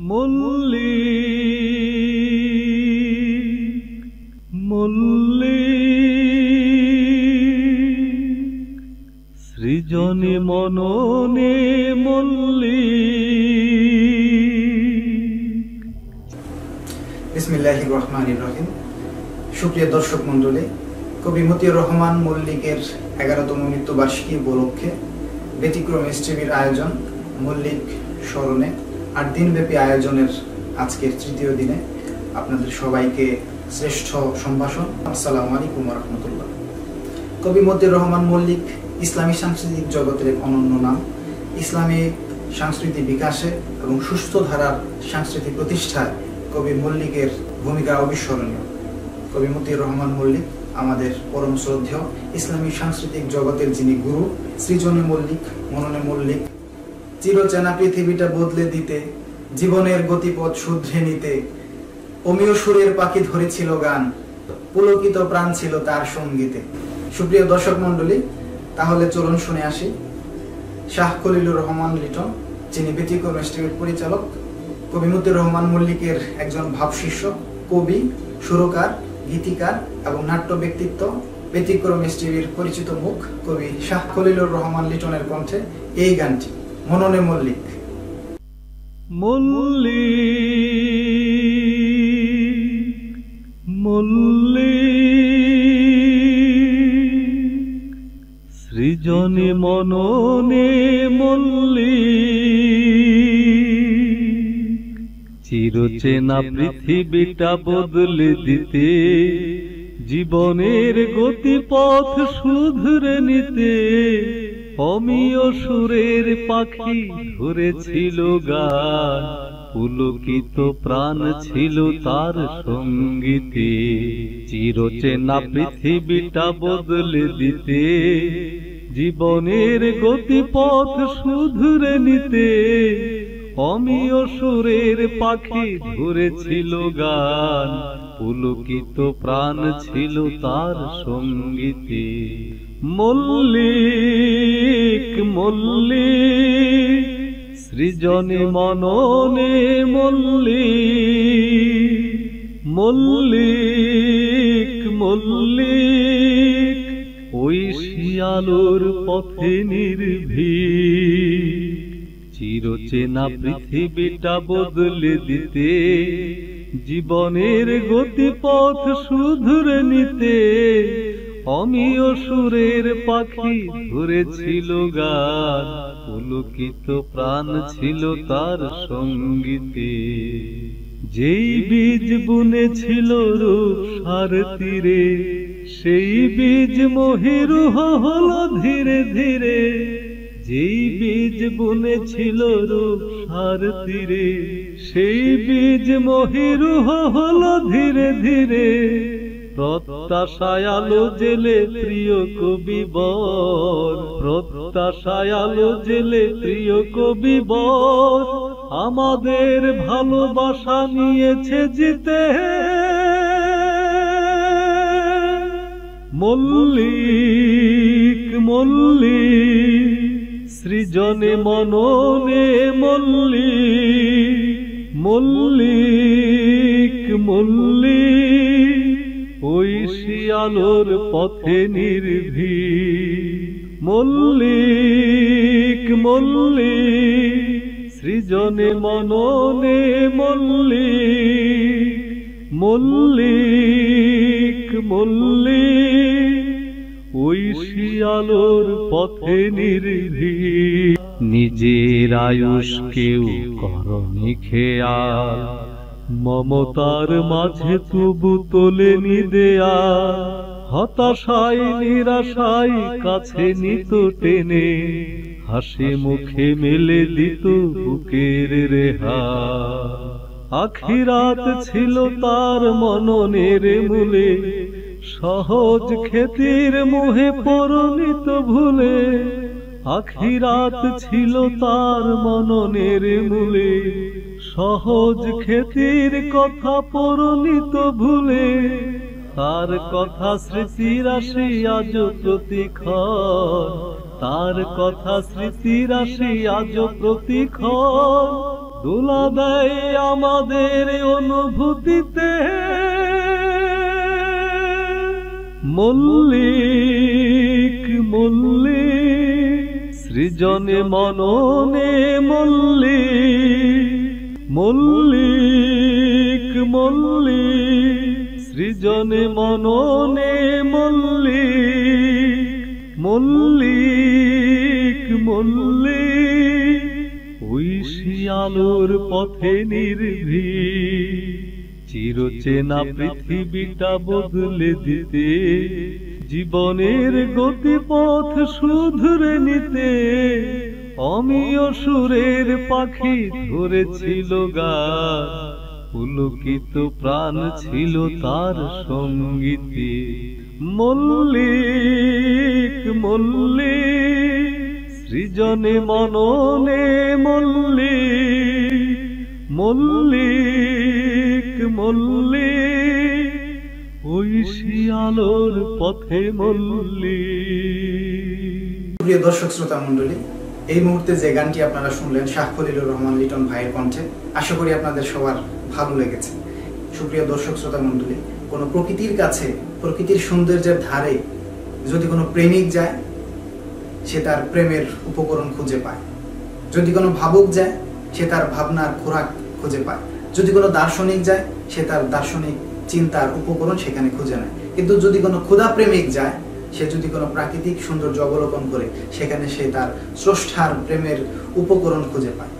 মল্লিক মল্লিক সৃজনে মননে মল্লিক। বিসমিল্লাহির রহমানির রহিম। সুপ্রিয় দর্শক মণ্ডলী, কবি মতিউর রহমান মল্লিকের 11তম মৃত্যুবার্ষিকী উপলক্ষে ব্যতিক্রম এসটিভির আয়োজন মল্লিক স্মরণে 8 দিনব্যাপী আয়োজনের আজকের তৃতীয় দিনে আপনাদের সবাইকে শ্রেষ্ঠ সম্ভাষণ। আসসালামু আলাইকুম ওয়া রাহমাতুল্লাহ। কবি মতিউর রহমান মল্লিক ইসলামী সাংস্কৃতিক জগতের এক অনন্য নাম। ইসলামী সংস্কৃতি বিকাশে এবং সুস্থ ধারার সংস্কৃতি প্রতিষ্ঠায় কবি মল্লিকের ভূমিকা অবিস্মরণীয়। কবি মতিউর রহমান মল্লিক আমাদের পরম শ্রদ্ধেয়। ইসলামী সাংস্কৃতিক জগতের যিনি গুরু, সৃজনে মল্লিক মননে মল্লিক। চিরচেনা পৃথিবীটা বদলে দিতে, জীবনের গতিপথ শুধরে নিতে, অমীয় সুরের পাখি ধরেছিল গান, পুলকিত প্রাণ ছিল তার সঙ্গীতে। সুপ্রিয় দর্শক মণ্ডলী, তাহলে চলুন শুনে আসি শাহ খলিলুর রহমান লিটন, যিনি ব্যতিক্রম এসটিভির পরিচালক, কবি মতিউর রহমান মল্লিকের একজন ভাবশিষ্য, কবি, সুরকার, গীতিকার এবং নাট্য ব্যক্তিত্ব, ব্যতিক্রম এসটিভির পরিচিত মুখ কবি শাহ খলিলুর রহমান লিটনের কণ্ঠে এই গানটি মননে মল্লিক। মল্লিক মল্লিক সৃজনে মননে মল্লিক, চিরচেনা পৃথিবীটা বদলে দিতে, জীবনের গতিপথ শুধরে নিতে, অমীয় সুরের পাখি ধরেছিল গান, পুলকিত প্রাণ ছিল তার সঙ্গীতে। চিরচেনা পৃথিবীটা বদলে দিতে, জীবনের গতিপথ শুধরে নিতে, অমীয় সুরের পাখি ধরেছিল গান, পুলকিত প্রাণ ছিল তার সঙ্গীতে। মল্লিক মল্লিক সৃজনে মননে মল্লিক, মল্লিক মল্লিক ওই শিয়ালোর পথে নির্ভীক, চিরচেনা পৃথিবীটা বদলে দিতে, জীবনের গতিপথ শুধরে নিতে, অমীয় সুরের পাখি ধরেছিল গান, পুলকিত প্রাণ ছিল তার সঙ্গীতে। যেই বীজ বুনেছিল রূপসার তীরে, সেই বীজ মহিরুহ হলো ধীরে ধীরে। যেই বীজ বুনেছিল রূপসার তীরে, সেই বীজ মহিরুহ হলো ধীরে ধীরে। প্রত্যাশায় আলো জেলে প্রিয় কবি বর, প্রত্যাশায় আলো জেলে প্রিয় কবি বর, আমাদের ভালোবাসা নিয়েছে জিতে। মল্লিক মল্লিক সৃজনে মননে মল্লিক, মল্লিক মল্লিক ওই শিয়ালোর পথে নির্ভীক। মল্লিক মল্লিক সৃজনে মননে মল্লিক, মল্লিক মল্লিক ওই শিয়ালোর পথে নির্ভীক। নিজের আয়ুষ কেউ করনি খেয়াল, মমতার মাঝে তবু তোলেনি দেয়াল, হতাশায় নিরাশায় কাছে নিত টেনে, হাসি মুখে মেলে দিত বুকের রেহাই। আখিরাত ছিল তার মননের মূলে, সহজ খেতির মোহে পরিণত ভুলে। আখিরাত ছিল তার মননের মূলে, সহজ খেতির কথা পরিণত ভুলে। তার কথা স্মৃতির আসি আজ প্রতিক্ষণ, তার কথা স্মৃতির আসি আজ প্রতিক্ষণ। দোলা দেয় আমাদের অনুভূতিতে। মল্লিক মল্লিক সৃজনে মননে মল্লিক, মল্লিক মল্লিক সৃজনে মননে মল্লিক, মল্লিক মল্লিক ওই শিয়ালোর পথে নির্ভীক। চিরচেনা পৃথিবীটা বদলে দিতে, জীবনের গতিপথ শুধরে নিতে, অমিয় সুরের পাখি ধরেছিল গান, পুলকিত প্রাণ ছিল তার সঙ্গীতে। মল্লিক মল্লিক সৃজনে মননে মল্লিক, মল্লিক মল্লিক ওই শিয়ালোর পথে মল্লিক। প্রিয় দর্শক শ্রোতা মণ্ডলী, এই মুহূর্তে যে গানটি আপনারা শুনলেন শাহ খলিলুর রহমান লিটন ভাইয়ের কণ্ঠে, আশা করি আপনাদের সবার ভালো লেগেছে। সুপ্রিয় দর্শক শ্রোতা মণ্ডলী, কোনো প্রকৃতির কাছে, প্রকৃতির সৌন্দর্যের ধারে যদি কোনো প্রেমিক যায়, সে তার প্রেমের উপকরণ খুঁজে পায়। যদি কোনো ভাবুক যায়, সে তার ভাবনার খোরাক খুঁজে পায়। যদি কোনো দার্শনিক যায়, সে তার দার্শনিক চিন্তার উপকরণ সেখানে খুঁজে নেয়। কিন্তু যদি কোনো ক্ষুধা প্রেমিক যায়, সে যদি কোনো প্রাকৃতিক সৌন্দর্য অবলোকন করে, সেখানে সে তার স্রষ্টার প্রেমের উপকরণ খুঁজে পায়।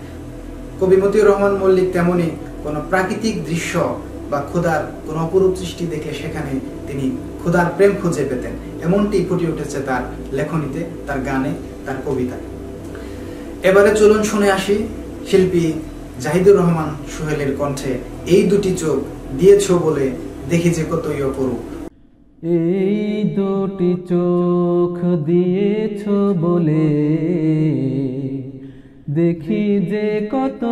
কবি মতিউর রহমান মল্লিক তেমনি কোনো প্রাকৃতিক দৃশ্য বা ক্ষুধার কোনো অপরূপ সৃষ্টি দেখে সেখানে তিনি ক্ষুধার প্রেম খুঁজে পেতেন। এমনটি ফুটে উঠেছে তার লেখনীতে, তার গানে, তার কবিতায়। এবারে চলুন শুনে আসি শিল্পী জাহিদুর রহমান সোহেলের কণ্ঠে এই দুটি চোখ দিয়েছ বলে দেখি যে কতই অপরূপ। এই দুটি চোখ দিয়েছ বলে দেখি যে কত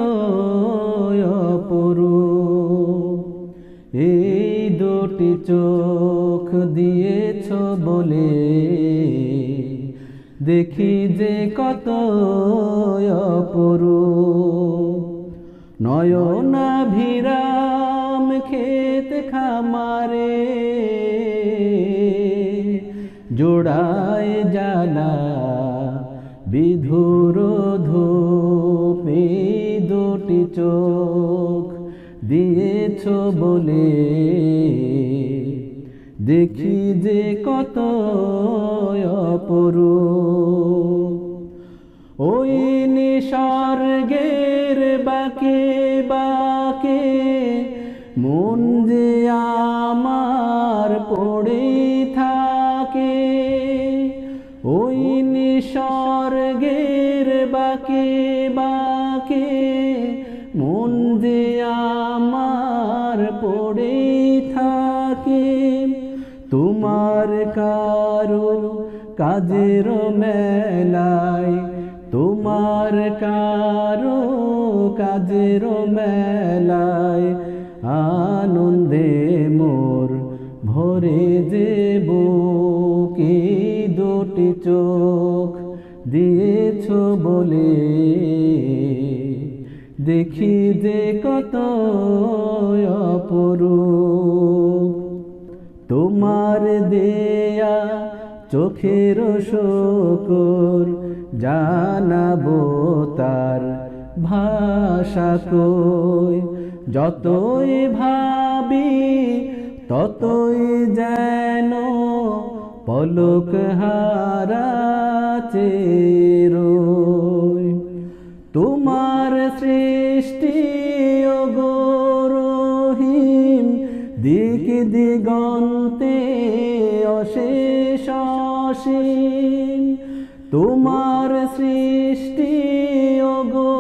অপরূপ। এই দুটি চোখ দিয়েছ বলে দেখি যে কত অপরূপ। নয়নাভিরাম ক্ষেত খামারে জোড়ায় জানা বিধুর ধূপ। এই দুটি চোখ দিয়েছ বলে দেখি যে কত অপরূপ। ওই নিসর্গের বাঁকে বাঁকে মন যে আমার পড়ে থাকে। ওই নিসর্গের বাঁকে বাঁকে মন যে আমার পড়ে থাকে। তোমার কারো কাজের মেলায়, তোমার কারো কাজের মেলায় আনন্দে মোর ভরে যে বুক। এই দুটি চোখ দিয়েছ বলে দেখি যে কত অপরূপ। তোমার দেয়া চোখের শুকর জানাবো তার ভাষা কই। যতই ভাবি ততই যেন পলক হারা চেরোই। তোমার সৃষ্টি ওগো রহিম দিক দিগন্তে অশেষ অসীম। তোমার সৃষ্টি ওগো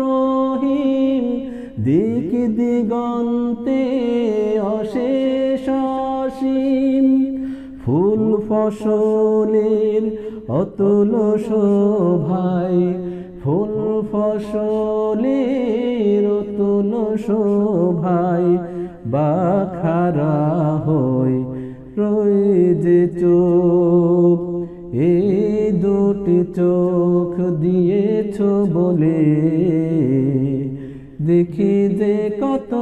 রহিম দিক দিগন্তে অশেষ অসীম। ফুল ফসলের অতুল শোভায়, ফুল ফসলের অতুল শোভায় বাখারা হই রয়ে যে চোখ। এই দুটি চোখ দিয়েছ বলে দেখি যে কত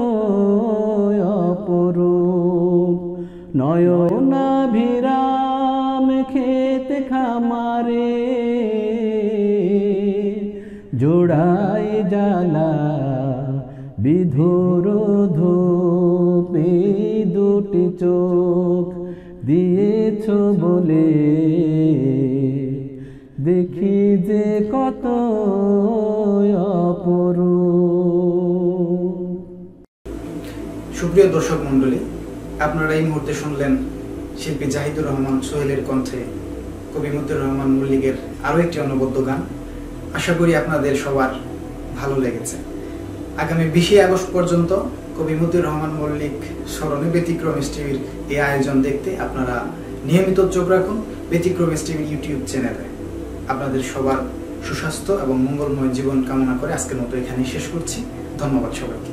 অপরূপ, নয়নাভিরাম ক্ষেত খামারে জোড়ায় জ্বালা বিধুর ধূপ, এই দুটি চোখ দিয়েছ বলে দেখি যে কত অপরূপ। সুপ্রিয় দর্শক মণ্ডলী, আপনারা এই মুহূর্তে শুনলেন শিল্পী জাহিদুর রহমান সোহেলের কণ্ঠে কবি মতিউর রহমান মল্লিকের আরও একটি অনবদ্য গান। আশা করি আপনাদের সবার ভালো লেগেছে। আগামী 20 আগস্ট পর্যন্ত কবি মতিউর রহমান মল্লিক স্মরণে ব্যতিক্রম টিভির এই আয়োজন দেখতে আপনারা নিয়মিত চোখ রাখুন ব্যতিক্রম টিভির ইউটিউব চ্যানেলে। আপনাদের সবার সুস্বাস্থ্য এবং মঙ্গলময় জীবন কামনা করে আজকের মতো এখানেই শেষ করছি। ধন্যবাদ সবাইকে।